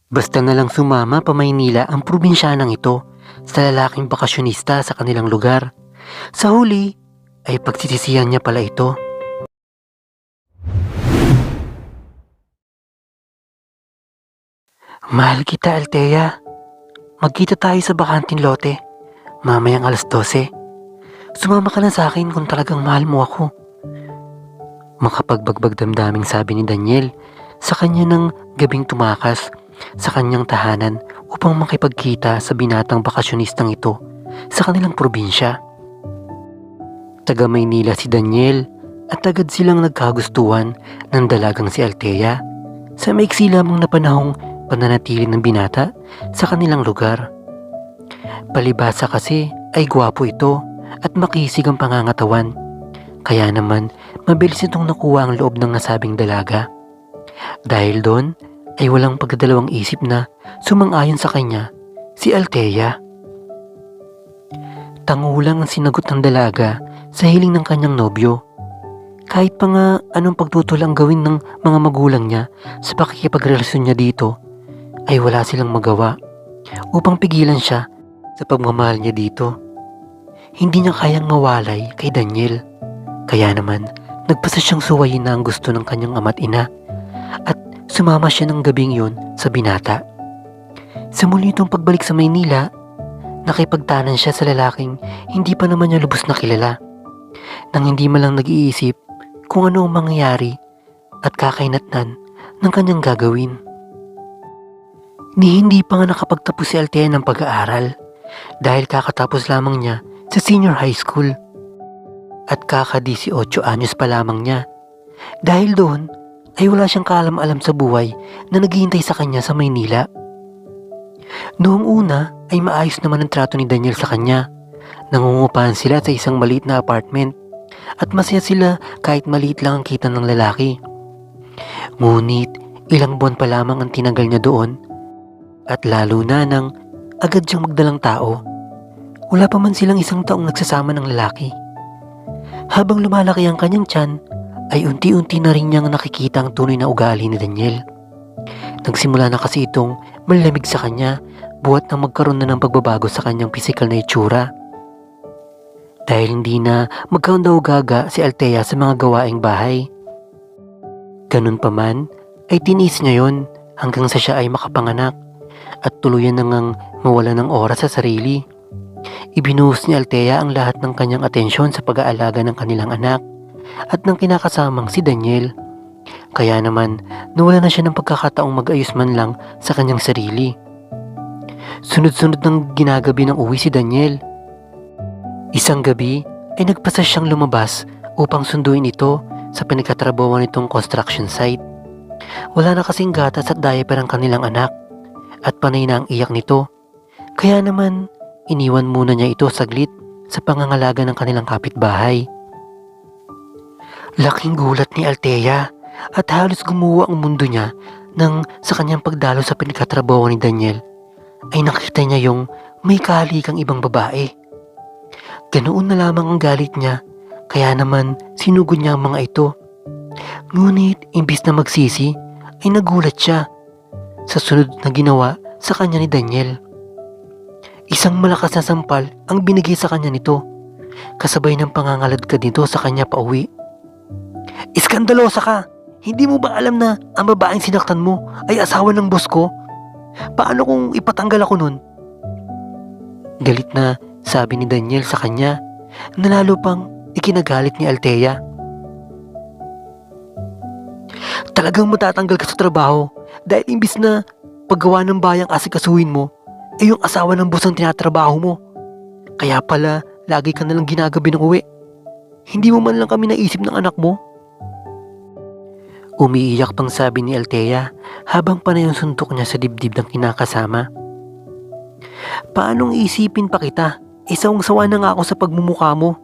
Basta na lang sumama pa Maynila ang probinsyanang ito sa lalaking bakasyonista sa kanilang lugar. Sa huli ay pagsisisihan niya pala ito. Mahal kita, Althea. Magkita tayo sa bakanting lote mamayang 12:00. Sumama ka na sa akin kung talagang mahal mo ako. Makapagbagbag damdaming sabi ni Daniel sa kanya ng gabing tumakas sa kanyang tahanan upang makipagkita sa binatang bakasyonistang ito sa kanilang probinsya. Taga Maynila si Daniel at agad silang nagkagustuhan ng dalagang si Althea sa maiksi lamang na panahong pananatili ng binata sa kanilang lugar. Palibhasa kasi ay gwapo ito at makisig ang pangangatawan. Kaya naman mabilis itong nakuha ang loob ng nasabing dalaga. Dahil doon ay walang pagdadalawang isip na sumang-ayon sa kanya si Althea. Tangulang ang sinagot ng dalaga sa hiling ng kanyang nobyo. Kahit pa nga anong pagtutol ang gawin ng mga magulang niya sa pakikipagrelasyon niya dito, ay wala silang magawa upang pigilan siya sa pagmamahal niya dito. Hindi niya kayang mawalay kay Daniel. Kaya naman, nagpasa siyang suwayin na ang gusto ng kanyang ama't ina at sumama siya ng gabing yun sa binata. Sa muli itong pagbalik sa Maynila, nakipagtanan siya sa lalaking hindi pa naman niya lubos na kilala, nang hindi man lang nag-iisip kung ano ang mangyayari at kakainatnan ng kanyang gagawin. Ni hindi pa nga nakapagtapos si Althea ng pag-aaral dahil kakatapos lamang niya sa senior high school at kaka-18 anyos pa lamang niya. Dahil doon ay wala siyang kaalam-alam sa buhay na naghihintay sa kanya sa Maynila. Noong una ay maayos naman ang trato ni Daniel sa kanya. Nangungupahan sila sa isang maliit na apartment at masaya sila kahit maliit lang ang kita ng lalaki. Ngunit ilang buwan pa lamang ang tinagal niya doon at lalo na nang agad siyang magdalang tao. Wala pa man silang 1 taong nagsasama ng lalaki. Habang lumalaki ang kanyang tiyan, ay unti-unti na rin niyang nakikita ang tunay na ugali ni Daniel. Nagsimula na kasi itong malamig sa kanya buhat nang magkaroon na ng pagbabago sa kanyang pisikal na itsura. Dahil hindi na magkaundaw-gaga si Althea sa mga gawaing bahay. Ganun pa man, ay tiniis niya yon hanggang sa siya ay makapanganak at tuluyan na ngang mawala ng oras sa sarili. Ibinuhos ni Althea ang lahat ng kanyang atensyon sa pag-aalaga ng kanilang anak at ng kinakasamang si Daniel. Kaya naman nawala na siya ng pagkakataong mag-ayos man lang sa kanyang sarili. Sunod-sunod ng ginagabi ng uwi si Daniel. Isang gabi ay nagpasa siyang lumabas upang sunduin ito sa pinagkatrabawan nitong construction site. Wala na kasing gatas at diaper ang kanilang anak at panay na ang iyak nito. Kaya naman iniwan muna niya ito saglit sa pangangalaga ng kanilang kapitbahay. Laking gulat ni Althea at halos gumuho ang mundo niya nang sa kanyang pagdalo sa pinagkatrabaho ni Daniel ay nakita niya yung may kahalikang ibang babae. Ganoon na lamang ang galit niya, kaya naman sinugod niya ang mga ito. Ngunit imbis na magsisi ay nagulat siya sa sunod na ginawa sa kanya ni Daniel. Isang malakas na sampal ang binigay sa kanya nito, kasabay ng pangangaladkad nito sa kanya pauwi. Iskandalosa ka! Hindi mo ba alam na ang babaeng sinaktan mo ay asawa ng boss ko? Paano kung ipatanggal ako nun? Galit na sabi ni Daniel sa kanya, na lalo pang ikinagalit ni Althea. Talagang matatanggal ka sa trabaho dahil imbis na paggawa ng bayang asikasuhin mo, ay yung asawa ng boss ang tinatrabaho mo. Kaya pala lagi ka nalang ginagabi ng uwi. Hindi mo man lang kami naisip ng anak mo. Umiiyak pang sabi ni Althea habang panay ang suntok niya sa dibdib ng kinakasama. Paanong isipin pa kita? Isawang-sawa na nga ako sa pagmumukha mo.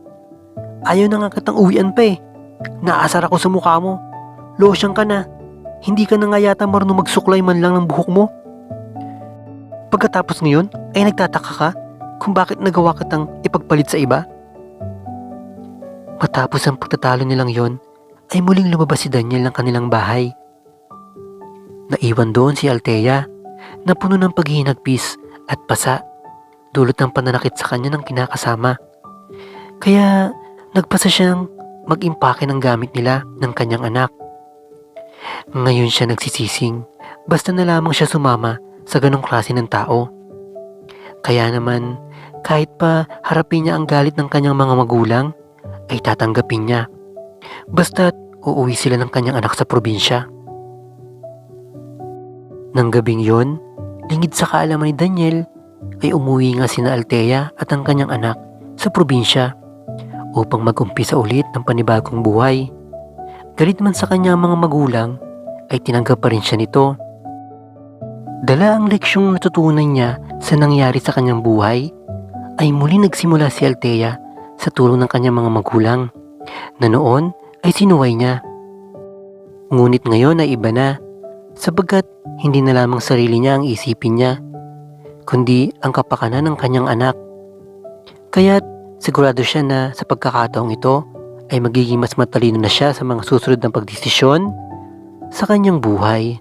Ayaw na nga kitang uwian pa eh. Naasar ako sa mukha mo. Losyang ka na. Hindi ka na nga yata marunong magsuklay man lang ng buhok mo. Pagkatapos ngayon ay nagtataka ka kung bakit nagawa kitang ipagpalit sa iba. Matapos ang pagtatalo nilang yon, ay muling lumabas si Daniel ng kanilang bahay. Naiwan doon si Althea na puno ng paghihinagpis at pasa, dulot ng pananakit sa kanya ng kinakasama. Kaya nagpasa siyang mag-impake ng gamit nila ng kanyang anak. Ngayon siya nagsisising, basta na lamang siya sumama sa ganong klase ng tao. Kaya naman, kahit pa harapin niya ang galit ng kanyang mga magulang, ay tatanggapin niya. Basta't uuwi sila ng kanyang anak sa probinsya. Nang gabing yon, lingid sa kaalaman ni Daniel, ay umuwi nga sina Althea at ang kanyang anak sa probinsya upang mag-umpisa ulit ng panibagong buhay. Galit man sa kanyang mga magulang, ay tinanggap pa rin siya nito. Dala ang leksyong natutunan niya sa nangyari sa kanyang buhay, ay muli nagsimula si Althea sa tulong ng kanyang mga magulang na noon ay sinuway niya. Ngunit ngayon ay iba na, sapagkat hindi na lamang sarili niya ang isipin niya, kundi ang kapakanan ng kanyang anak. Kaya't sigurado siya na sa pagkakataong ito ay magiging mas matalino na siya sa mga susunod na pagdesisyon sa kanyang buhay.